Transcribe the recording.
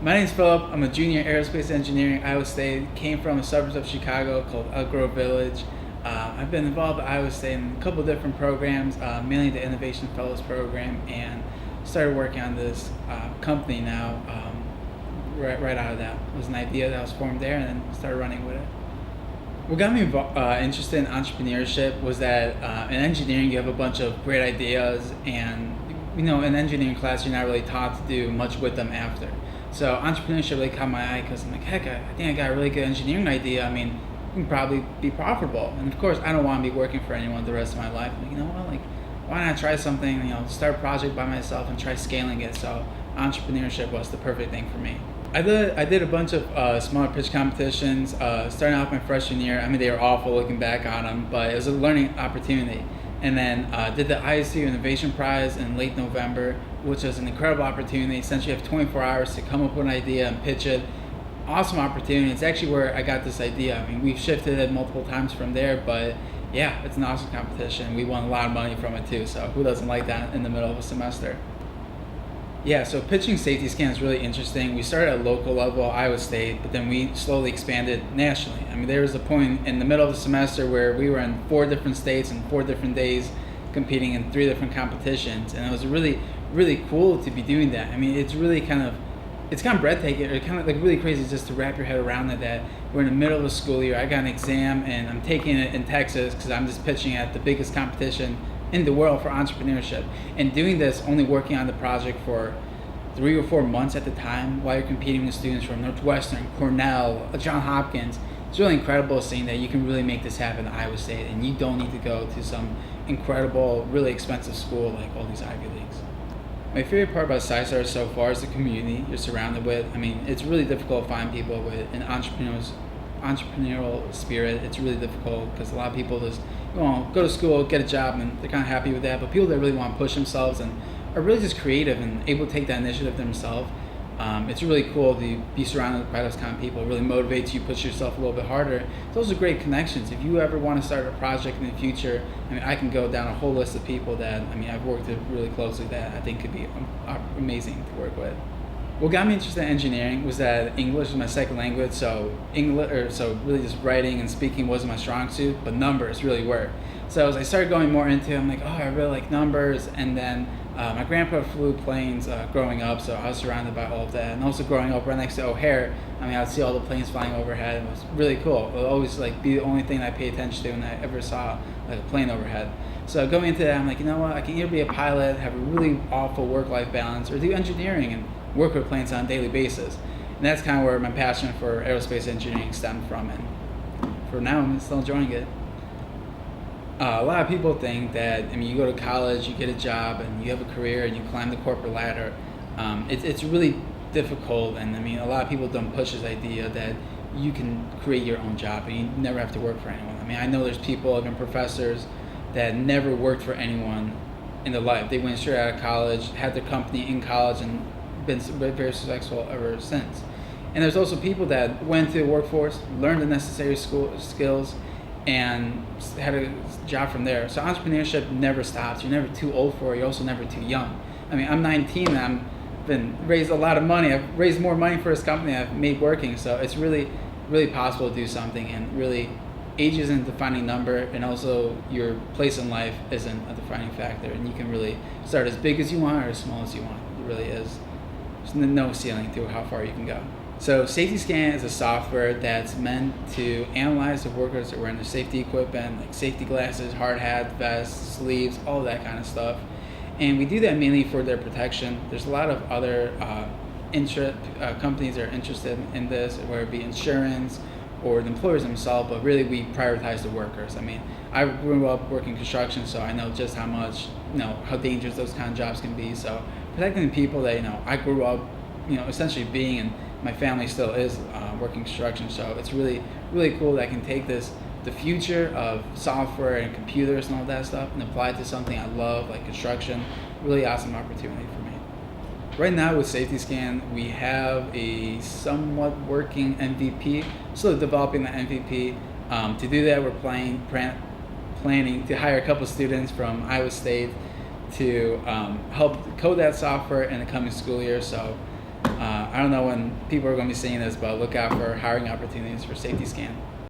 My name's Philip. I'm a junior in aerospace engineering at Iowa State. Came from a suburbs of Chicago called Elk Grove Village. I've been involved at Iowa State in a couple of different programs, mainly the Innovation Fellows program, and started working on this company now. Right out of that it was an idea that was formed there, and then started running with it. What got me interested in entrepreneurship was that in engineering you have a bunch of great ideas, and in engineering class you're not really taught to do much with them after. So entrepreneurship really caught my eye because I'm like, heck, I think I got a really good engineering idea. I mean, it can probably be profitable. And of course, I don't want to be working for anyone the rest of my life. Like, you know what, like, why not try something, start a project by myself and try scaling it. So entrepreneurship was the perfect thing for me. I did a bunch of smaller pitch competitions, starting off my freshman year. I mean, they were awful looking back on them, but it was a learning opportunity. And then did the ISU Innovation Prize in late November, which was an incredible opportunity. Essentially, you have 24 hours to come up with an idea and pitch it. Awesome opportunity. It's actually where I got this idea. I mean, we've shifted it multiple times from there, but yeah, it's an awesome competition. We won a lot of money from it too, so who doesn't like that in the middle of a semester? Yeah, so pitching Safety Scan is really interesting. We started at local level, Iowa State, but then we slowly expanded nationally. I mean, there was a point in the middle of the semester where we were in 4 different states and 4 different days competing in 3 different competitions, and it was really, really cool to be doing that. I mean, it's really kind of breathtaking, or kind of like really crazy just to wrap your head around it, that we're in the middle of a school year. I got an exam and I'm taking it in Texas because I'm just pitching at the biggest competition in the world for entrepreneurship, and doing this, only working on the project for 3 or 4 months at the time while you're competing with students from Northwestern, Cornell, Johns Hopkins. It's really incredible seeing that you can really make this happen at Iowa State, and you don't need to go to some incredible, really expensive school like all these Ivy Leagues. My favorite part about SciStar so far is the community you're surrounded with. I mean, it's really difficult to find people with an entrepreneurial spirit. It's really difficult because a lot of people just go to school, get a job, and they're kind of happy with that. But people that really want to push themselves and are really just creative and able to take that initiative themselves, it's really cool to be surrounded by those kind of people. It really motivates you, push yourself a little bit harder. Those are great connections. If you ever want to start a project in the future, I mean, I can go down a whole list of people that, I've worked with really closely that I think could be amazing to work with. What got me interested in engineering was that English is my second language, so really just writing and speaking wasn't my strong suit, but numbers really were. So as I started going more into it, I'm like, oh, I really like numbers. And then my grandpa flew planes growing up, so I was surrounded by all of that. And also growing up right next to O'Hare, I would see all the planes flying overhead. It was really cool. It would always be the only thing I paid attention to when I ever saw a plane overhead. So going into that, I'm like, you know what? I can either be a pilot, have a really awful work-life balance, or do engineering and work with planes on a daily basis. And that's kind of where my passion for aerospace engineering stemmed from. And for now, I'm still enjoying it. A lot of people think that, you go to college, you get a job, and you have a career, and you climb the corporate ladder. It's really difficult, and a lot of people don't push this idea that you can create your own job and you never have to work for anyone. I know there's people, even professors, that never worked for anyone in their life. They went straight out of college, had their company in college, and been very successful ever since. And there's also people that went to the workforce, learned the necessary skills, and had a job from there. So entrepreneurship never stops. You're never too old for it. You're also never too young. I'm 19 and I've been raised a lot of money. I've raised more money for this company I've made working. So it's really, really possible to do something, and really age isn't a defining number, and also your place in life isn't a defining factor, and you can really start as big as you want or as small as you want. It really is. There's no ceiling to how far you can go. So Safety Scan is a software that's meant to analyze the workers that wear their safety equipment, like safety glasses, hard hat, vests, sleeves, all of that kind of stuff. And we do that mainly for their protection. There's a lot of other companies that are interested in this, whether it be insurance or the employers themselves, but really we prioritize the workers. I grew up working construction, so I know just how much, how dangerous those kind of jobs can be. So protecting the people that, I grew up, essentially being, and my family still is working construction. So it's really, really cool that I can take the future of software and computers and all that stuff, and apply it to something I love, like construction. Really awesome opportunity for me. Right now with Safety Scan, we have a somewhat working MVP. Still developing the MVP. To do that, we're planning to hire a couple students from Iowa State to help code that software in the coming school year. So I don't know when people are going to be seeing this, but look out for hiring opportunities for Safety Scan.